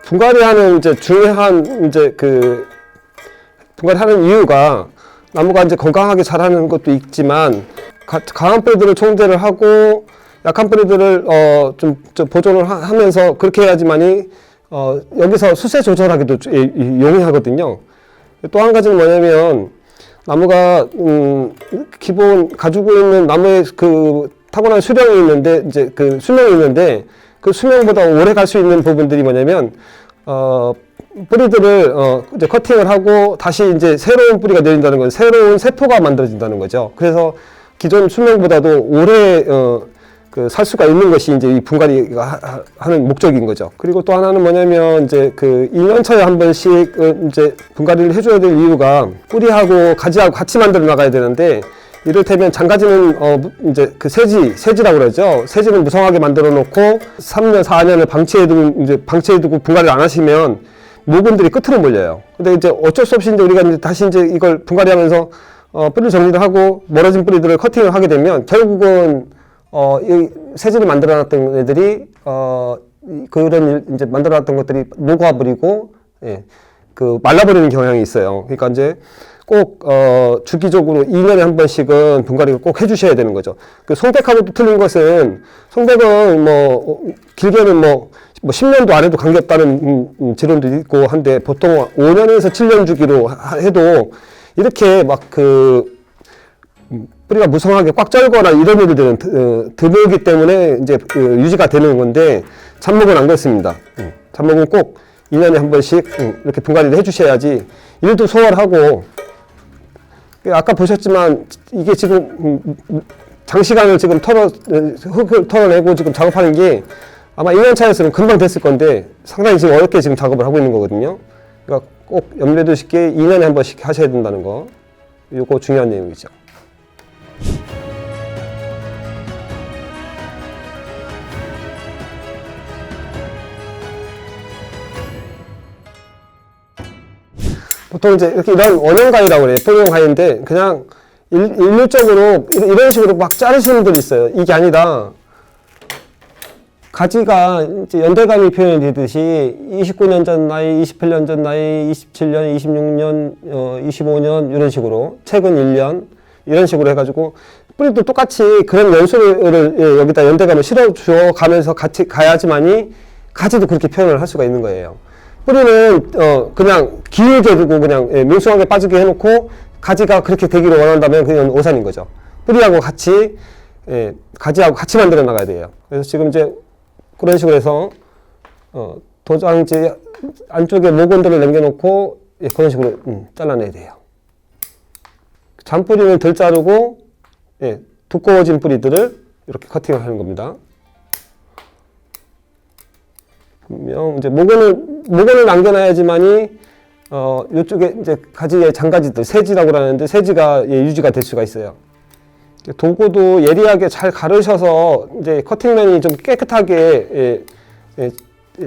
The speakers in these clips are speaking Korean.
분갈이하는 이제 중요한 이제 그 분갈이하는 이유가 나무가 이제 건강하게 자라는 것도 있지만 강한 뿌리들을 총재를 하고 약한 뿌리들을 좀 보존을 하면서 그렇게 해야지만이 여기서 수세 조절하기도 용이하거든요. 또 한 가지는 뭐냐면 나무가 기본 가지고 있는 나무의 그 타고난 수령이 있는데 이제 그 수명이 있는데 그 수명보다 오래 갈 수 있는 부분들이 뭐냐면 뿌리들을 이제 커팅을 하고 다시 이제 새로운 뿌리가 내린다는 건 새로운 세포가 만들어진다는 거죠. 그래서 기존 수명보다도 오래 살 수가 있는 것이 이제 이 분갈이가 하는 목적인 거죠. 그리고 또 하나는 뭐냐면 이제 그 1년 차에 한 번씩 이제 분갈이를 해줘야 될 이유가 뿌리하고 가지하고 같이 만들어 나가야 되는데 이를테면 장가지는 이제 그 세지라고 그러죠. 세지는 무성하게 만들어 놓고 3년, 4년을 방치해두고 분갈이를 안 하시면 모근들이 끝으로 몰려요. 근데 이제 어쩔 수 없이 이제 우리가 이제 다시 이제 이걸 분갈이하면서 뿌리 정리를 하고 멀어진 뿌리들을 커팅을 하게 되면 결국은 이 세지를 만들어놨던 애들이 그런 이제 만들어놨던 것들이 녹아버리고 그 말라버리는 경향이 있어요. 그러니까 이제 꼭 주기적으로 2년에 한 번씩은 분갈이를 꼭 해주셔야 되는 거죠. 그 송백하고도 틀린 것은 송백은 길게는 10년도 안 해도 관계 없다는 지론도 있고 한데 보통 5년에서 7년 주기로 해도 이렇게 막 뿌리가 무성하게 꽉 쩔거나 이런 일들은 드물기 때문에 이제 유지가 되는 건데 잡목은 안 그렇습니다. 잡목은 꼭 2년에 한 번씩 이렇게 분갈이를 해주셔야지 일도 소홀하고 아까 보셨지만 이게 지금 장시간을 지금 흙을 털어내고 지금 작업하는 게 아마 1년 차였으면 금방 됐을 건데 상당히 지금 어렵게 지금 작업을 하고 있는 거거든요. 그러니까 꼭 염두에 두시게 2년에 한 번씩 하셔야 된다는 거. 이거 중요한 내용이죠. 보통 이제 이렇게 이런 원형가위라고 그래요. 뿌리형가위인데 그냥 일률적으로 이런 식으로 막 자르시는 분들이 있어요. 이게 아니라 가지가 이제 연대감이 표현이 되듯이 29년 전 나이, 28년 전 나이, 27년, 26년, 25년 이런 식으로 최근 1년 이런 식으로 해가지고 뿌리도 똑같이 그런 연수를 여기다 연대감을 실어줘 가면서 같이 가야지만이 가지도 그렇게 표현을 할 수가 있는 거예요. 뿌리는 그냥 길게 두고 그냥 밍숭하게 빠지게 해놓고 가지가 그렇게 되기를 원한다면 그냥 오산인 거죠. 뿌리하고 같이 가지하고 같이 만들어 나가야 돼요. 그래서 지금 이제 그런 식으로 해서 도장지 안쪽에 모근들을 남겨놓고 그런 식으로 잘라내야 돼요. 잔뿌리는 덜 자르고 두꺼워진 뿌리들을 이렇게 커팅을 하는 겁니다. 분명 이제 모근을 남겨놔야지만이 이쪽에 이제 가지의 장가지들 세지라고 하는데 세지가 유지가 될 수가 있어요. 도구도 예리하게 잘 가르셔서 이제 커팅면이 좀 깨끗하게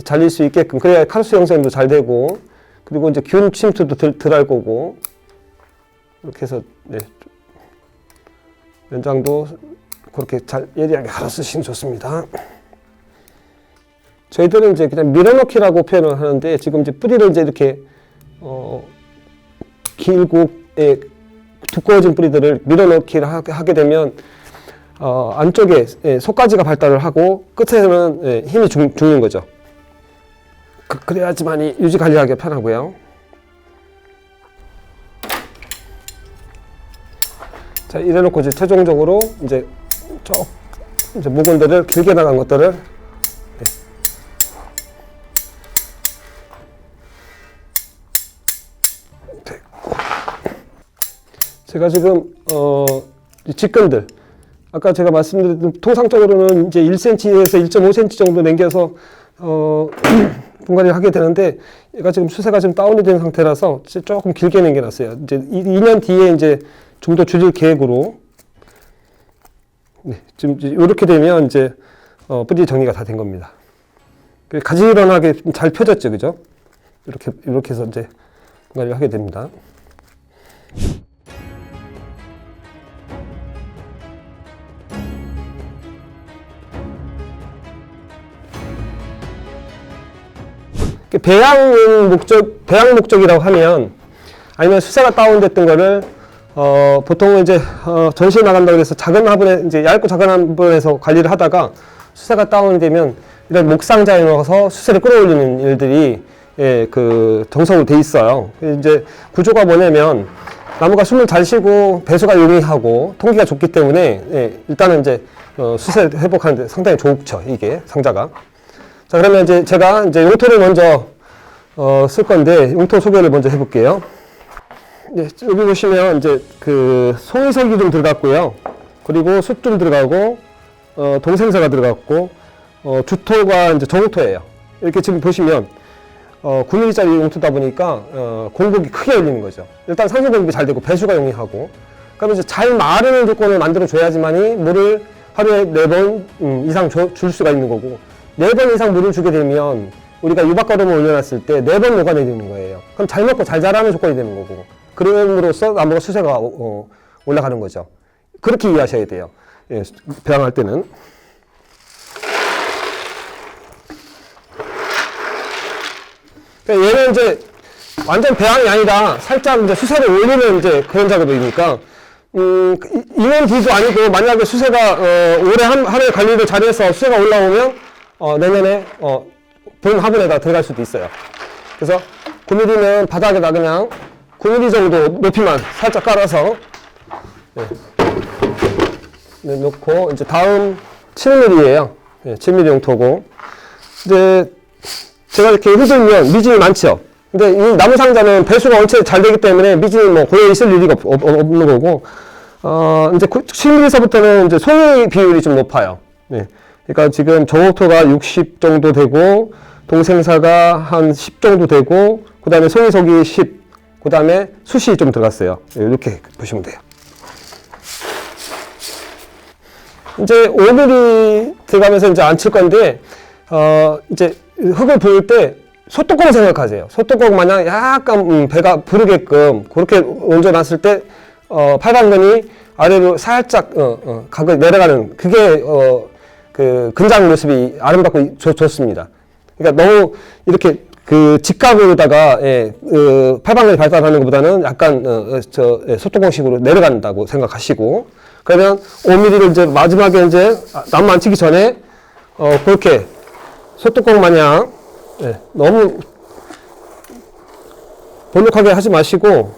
잘릴 수 있게끔 그래야 카루스 형성도 잘 되고 그리고 이제 균 침투도 덜 할 거고 이렇게 해서 연장도 그렇게 잘 예리하게 갈아 쓰시면 좋습니다. 저희들은 이제 그냥 밀어넣기라고 표현을 하는데 지금 이제 뿌리를 이제 이렇게 길고 두꺼워진 뿌리들을 밀어넣기를 하게 되면 안쪽에 속가지가 발달을 하고 끝에는 힘이 죽는 거죠. 그래야지만이 유지 관리하기 편하고요. 자, 이래놓고 이제 최종적으로 이제 이제 모근들을 길게 나간 것들을 제가 지금 직근들 아까 제가 말씀드린 통상적으로는 이제 1cm에서 1.5cm 정도 남겨서 분갈이를 하게 되는데 얘가 지금 수세가 좀 다운이 된 상태라서 조금 길게 남겨놨어요. 이제 2년 뒤에 이제 좀 더 줄일 계획으로 지금 이렇게 되면 이제 뿌리 정리가 다 된 겁니다. 가지런하게 잘 펴졌죠, 그죠? 이렇게 해서 이제 분갈이를 하게 됩니다. 배양 목적이라고 하면, 아니면 수세가 다운됐던 거를 보통 이제 전시에 나간다고 해서 작은 화분에, 이제 얇고 작은 화분에서 관리를 하다가 수세가 다운이 되면 이런 목상자에 넣어서 수세를 끌어올리는 일들이 정석으로 돼 있어요. 이제 구조가 뭐냐면, 나무가 숨을 잘 쉬고 배수가 용이하고 통기가 좋기 때문에 일단은 이제 수세 회복하는데 상당히 좋죠, 이게 상자가. 자, 그러면 이제 제가 이제 용토를 먼저 쓸 건데, 용토 소개를 먼저 해볼게요. 네, 여기 보시면 이제 송이석이 좀 들어갔고요. 그리고 숯 좀 들어가고, 동생사가 들어갔고, 주토가 이제 정토예요. 이렇게 지금 보시면 9mm짜리 용토다 보니까 공급이 크게 열리는 거죠. 일단 산소 공급이 잘 되고 배수가 용이하고, 그러면 이제 잘 마르는 조건을 만들어 줘야지만이 물을 하루에 4번 이상 줄 수가 있는 거고, 4번 이상 물을 주게 되면 우리가 유박거름을 올려놨을 때 4번 녹아내리는 거예요. 그럼 잘 먹고 잘 자라는 조건이 되는 거고, 그럼으로써 나무가 수세가 올라가는 거죠. 그렇게 이해하셔야 돼요. 예, 배양할 때는. 얘는 이제 완전 배양이 아니라 살짝 이제 수세를 올리는 이제 그런 작업이니까, 이년 뒤도 아니고, 만약에 수세가 올해 한 해 관리를 잘해서 수세가 올라오면 내년에 본 화분에다 들어갈 수도 있어요. 그래서 9mm는 바닥에다 그냥 9mm 정도 높이만 살짝 깔아서 놓고, 이제 다음 7mm예요. 7mm 용토고, 이제 제가 이렇게 흙을면 미진이 많죠. 근데 이 나무 상자는 배수가 원체 잘 되기 때문에 미진이 뭐 고여 있을 일이 없는 거고, 이제 7mm서부터는 이제 송이 비율이 좀 높아요. 네. 그러니까 지금 정옥토가 60 정도 되고, 동생사가 한 10 정도 되고, 그 다음에 송이석이 10, 그 다음에 숯이 좀 들어갔어요. 이렇게 보시면 돼요. 이제 5mm 들어가면서 이제 안 칠 건데, 이제 흙을 부을 때 소뚜껑 생각하세요. 소뚜껑 마냥 약간 배가 부르게끔 그렇게 얹어놨을 때 팔방근이 아래로 살짝 각을 내려가는, 그게 근장 모습이 아름답고 좋습니다. 그러니까 너무 이렇게 직각으로다가 팔방근이 발달하는 것보다는 약간 소뚜껑식으로 내려간다고 생각하시고, 그러면 5mm를 이제 마지막에 이제 나무 안 치기 전에 그렇게 소뚜껑 마냥 너무 번쩍하게 하지 마시고,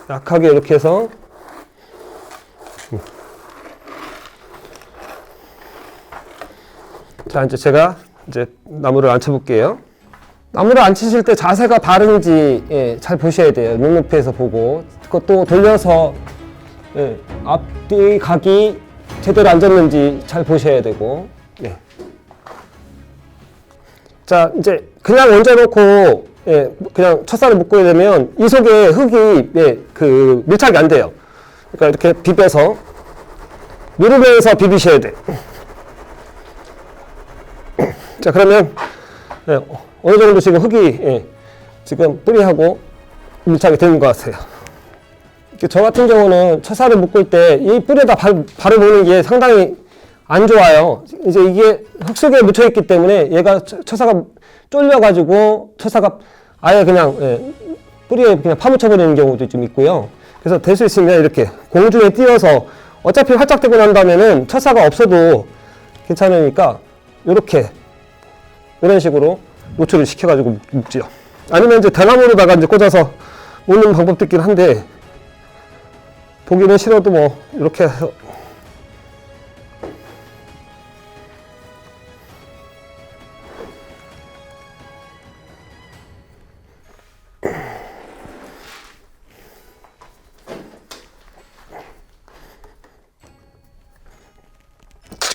약하게 이렇게 해서 자, 이제 제가 나무를 안 쳐볼게요. 나무를 안 치실 때 자세가 바른지 잘 보셔야 돼요. 눈높이에서 보고, 그것도 돌려서 앞뒤 각이 제대로 앉았는지 잘 보셔야 되고. 자, 이제 그냥 얹어놓고 그냥 첫살을 묶게 되면 이 속에 흙이 밀착이 안 돼요. 그러니까 이렇게 비벼서 누르면서 비비셔야 돼. 자, 그러면 어느 정도 지금 흙이 지금 뿌리하고 밀착이 되는 것 같아요. 저 같은 경우는 첫살을 묶을 때 이 뿌리에다 바로 놓는 게 상당히 안 좋아요. 이제 이게 흙 속에 묻혀 있기 때문에 얘가 처사가 쫄려가지고 처사가 아예 그냥 뿌리에 그냥 파묻혀 버리는 경우도 좀 있고요. 그래서 될 수 있으면 이렇게 공중에 띄워서, 어차피 활짝 되고 난 다음에는 처사가 없어도 괜찮으니까 이렇게 이런 식으로 노출을 시켜가지고 묶지요. 아니면 이제 대나무로다가 이제 꽂아서 묶는 방법도 있긴 한데, 보기는 싫어도 뭐 이렇게 해서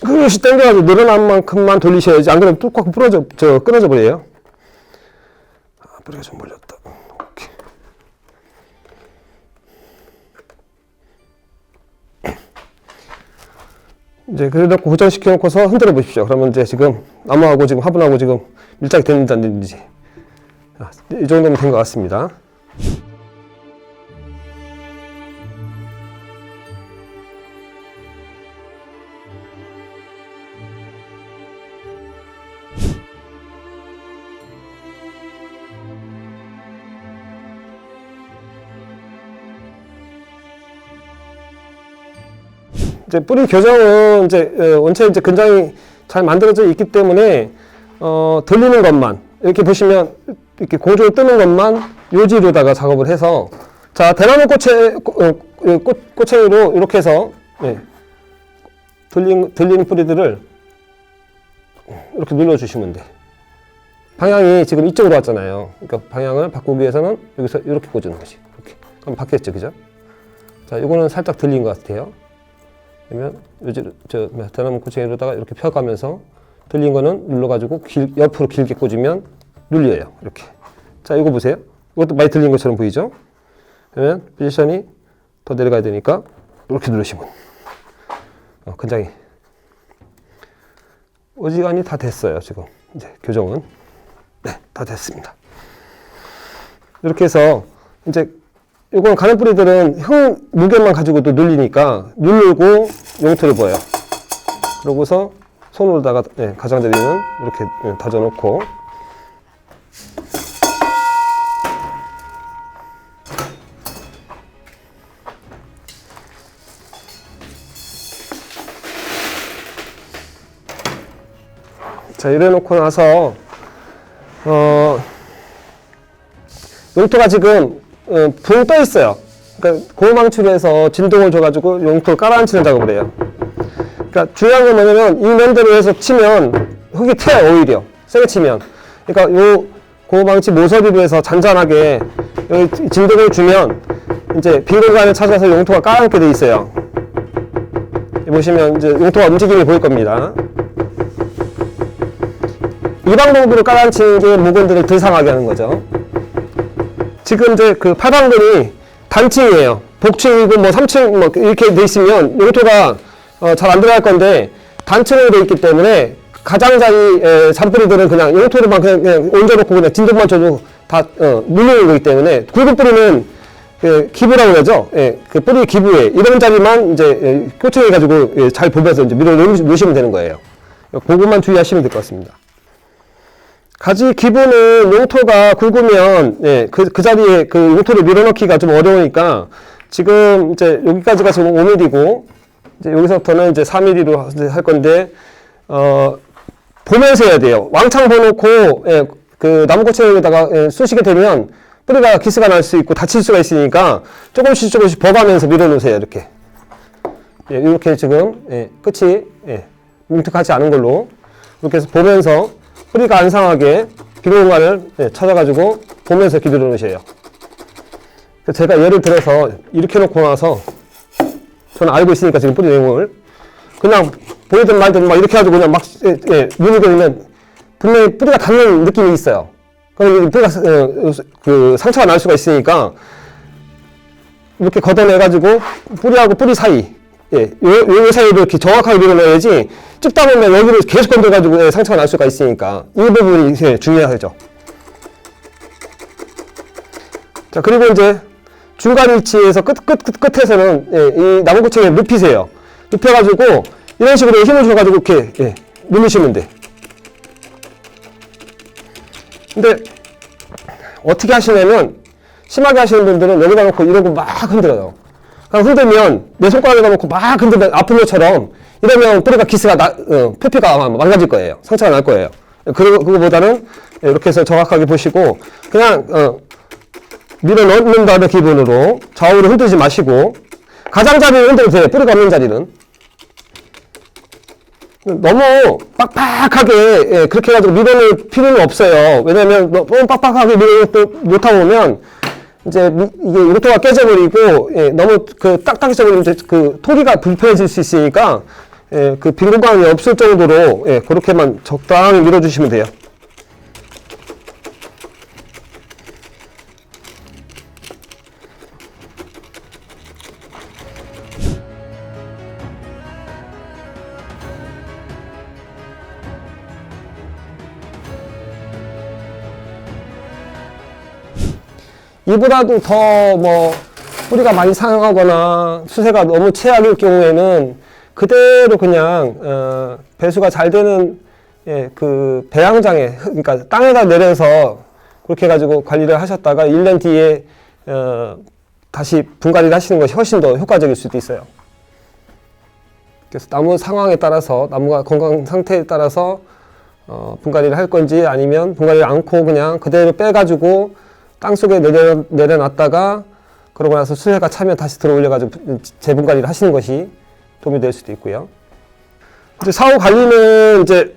그릇이 당겨가지고 늘어난 만큼만 돌리셔야지. 안 그러면 뚝 하고 끊어져 버려요. 뿌리가 좀 몰렸다. 오케이. 이제 그래놓고 고정시켜 놓고서 흔들어 보십시오. 그러면 이제 지금 나무하고 지금 화분하고 지금 밀착이 됐는지 안 됐는지. 이 정도면 된 것 같습니다. 이제 뿌리 교정은 이제 원체 이제 근장이 잘 만들어져 있기 때문에 들리는 것만 이렇게 보시면 이렇게 고조 뜨는 것만 요지로다가 작업을 해서 자 대나무 꼬챙이로 이렇게 해서 들리는 뿌리들을 이렇게 눌러주시면 돼. 방향이 지금 이쪽으로 왔잖아요. 그러니까 방향을 바꾸기 위해서는 여기서 이렇게 꽂는 것이 이렇게. 그럼 바뀌었죠, 그죠? 자, 이거는 살짝 들린 것 같아요. 그러면 저 대나무 꼬챙이로다가 이렇게 펴가면서 들린 거는 눌러가지고 옆으로 길게 꽂으면 눌려요. 이렇게. 자, 이거 보세요. 이것도 많이 들린 것처럼 보이죠? 그러면 포지션이 더 내려가야 되니까 이렇게 누르시면 근장이 어지간히 다 됐어요. 지금 이제 교정은 다 됐습니다. 이렇게 해서 이제 이건 가는 뿌리들은 흙 무게만 가지고도 눌리니까 누르고 용토를 보여요. 그러고서 손으로다가 가장자리는 이렇게 다져놓고 자 이래 놓고 나서 용토가 지금 붕 떠 있어요. 그러니까 고망출해서 진동을 줘가지고 용토를 깔아앉히는 작업을 해요. 그러니까 중요한 건 뭐냐면 이 면대로 해서 치면 흙이 튀어요. 오히려 세게 치면. 그러니까 요 고망치 모서리로 해서 잔잔하게 여기 진동을 주면 이제 빈 공간을 찾아서 용토가 깔아앉게 돼 있어요. 보시면 이제 용토가 움직임이 보일 겁니다. 이 방법으로 깔아앉히는 게 모근들을 덜 상하게 하는 거죠. 지금 이제 그 파당근이 단층이에요. 복층이고 뭐 3층 뭐 이렇게 돼 있으면 용토가 잘 안 들어갈 건데 단층으로 돼 있기 때문에 가장자리 잔뿌리들은 그냥 용토로만 그냥 얹어놓고 그냥 진동만 줘도 다 눌리는 거기 때문에 굵은 뿌리는 그 기부라고 그러죠. 그 뿌리 기부에 이런 자리만 이제 꽂혀 가지고 잘 보면서 이제 밀어 놓으시면 되는 거예요. 그것만 주의하시면 될 것 같습니다. 가지 기부는 용토가 굵으면 그 자리에 그 용토를 밀어넣기가 좀 어려우니까 지금 이제 여기까지가 지금 5mm고 이제 여기서부터는 이제 4mm로 할 건데 보면서 해야 돼요. 왕창 보놓고 그 나무꼬챙이에다가 쑤시게 되면 뿌리가 기스가 날 수 있고 다칠 수가 있으니까 조금씩 버가면서 밀어놓으세요. 이렇게 이렇게 지금 끝이 뭉툭하지 않은 걸로 이렇게 해서 보면서 뿌리가 안 상하게 빈 공간을 찾아가지고 보면서 길들여 놓으세요. 제가 예를 들어서 이렇게 놓고 나서 저는 알고 있으니까 지금 뿌리 내용을 그냥 보이든 말든 막 이렇게 해가지고 그냥 막 누르게 되면 분명히 뿌리가 닿는 느낌이 있어요. 그럼 뿌리가 그 상처가 날 수가 있으니까 이렇게 걷어내가지고 뿌리하고 뿌리 사이 요 사이를 이렇게 정확하게 밀어넣어야지 찍다 보면 여기를 계속 건드려가지고 상처가 날 수가 있으니까 이 부분이 중요하죠. 자 그리고 이제 중간 위치에서 끝에서는 이 나무꼬챙이를 눕히세요. 눕혀가지고 이런 식으로 힘을 줘가지고 이렇게 누르시면 돼. 근데 어떻게 하시냐면 심하게 하시는 분들은 여기다 놓고 이러고 막 흔들어요. 그냥 흔들면 내 손가락에다 놓고 막 흔들면 아픈 것처럼 이러면 뿌리가 기스가 표피가 아마 망가질 거예요. 상처가 날 거예요. 그거보다는 이렇게 해서 정확하게 보시고 그냥 밀어 넣는다는 기분으로 좌우로 흔들지 마시고 가장자리를 흔들어도 돼요. 뿌리가 없는 자리는. 너무 빡빡하게 그렇게 해가지고 밀어넣을 필요는 없어요. 왜냐면 너무 빡빡하게 밀어넣다 보면 이제 이게 용토가 깨져버리고 너무 그 딱딱해져버리면 이제 그 토리가 불편해질 수 있으니까 그 빈 공간이 없을 정도로 그렇게만 적당히 밀어주시면 돼요. 이보다도 더 뭐 뿌리가 많이 상하거나 수세가 너무 최악일 경우에는 그대로 그냥 배수가 잘 되는 그 배양장에 그러니까 땅에다 내려서 그렇게 해가지고 관리를 하셨다가 1년 뒤에 다시 분갈이를 하시는 것이 훨씬 더 효과적일 수도 있어요. 그래서 나무 상황에 따라서, 나무가 건강 상태에 따라서 분갈이를 할 건지, 아니면 분갈이를 않고 그냥 그대로 빼가지고 땅속에 내려놨다가 그러고 나서 수해가 차면 다시 들어 올려가지고 재분갈이를 하시는 것이 도움이 될 수도 있고요. 이제 사후 관리는 이제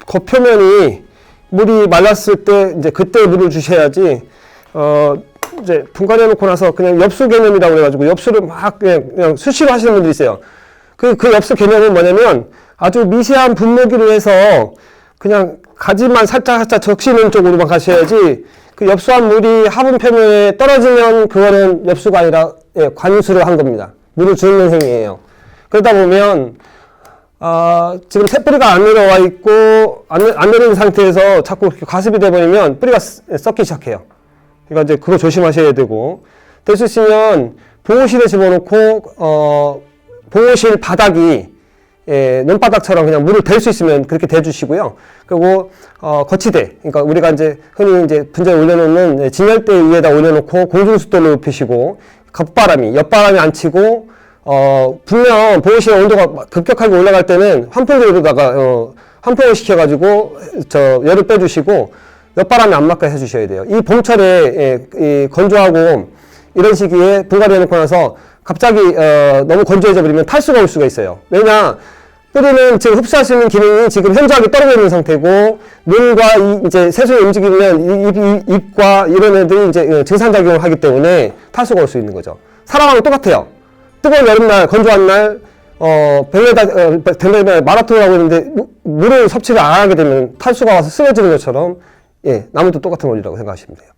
겉표면이 물이 말랐을 때 이제 그때 물을 주셔야지, 이제 분갈이 해놓고 나서 그냥 엽수 개념이라고 그래가지고 엽수를 막 그냥 수시로 하시는 분들이 있어요. 그 엽수 개념은 뭐냐면 아주 미세한 분무기로 해서 그냥 가지만 살짝 적시는 쪽으로만 가셔야지, 그 엽수한 물이 화분 표면에 떨어지면 그거는 엽수가 아니라 관수를 한 겁니다. 물을 주는 행위예요. 그러다 보면 지금 새뿌리가 안 내려와 있고 안 내리는 상태에서 자꾸 이렇게 과습이 돼버리면 뿌리가 썩기 시작해요. 그러니까 이제 그거 조심하셔야 되고, 될 수 있으면 보호실에 집어넣고 보호실 바닥이 논바닥처럼 그냥 물을 댈 수 있으면 그렇게 대주시고요. 그리고 거치대, 그러니까 우리가 이제 흔히 이제 분재에 올려놓는 진열대 위에다 올려놓고 공중습도를 높이시고, 겉바람이 옆바람이 안 치고, 분명 보호실 온도가 급격하게 올라갈 때는 환풍기로다가 환풍을 시켜가지고 열을 빼주시고 옆바람이 안 맞게 해주셔야 돼요. 이 봄철에 이 건조하고 이런 시기에 분갈이 해놓고 나서 갑자기 너무 건조해져 버리면 탈수가 올 수가 있어요. 왜냐, 뿌리는 지금 흡수할 수 있는 기능이 지금 현저하게 떨어져 있는 상태고, 눈과 이제 새순이 움직이면 입과 이런 애들이 이제 증산작용을 하기 때문에 탈수가 올 수 있는 거죠. 사람하고 똑같아요. 뜨거운 여름날, 건조한 날, 벨레다 마라톤을 하고 있는데 물을 섭취를 안 하게 되면 탈수가 와서 쓰러지는 것처럼, 나무도 똑같은 원리라고 생각하시면 돼요.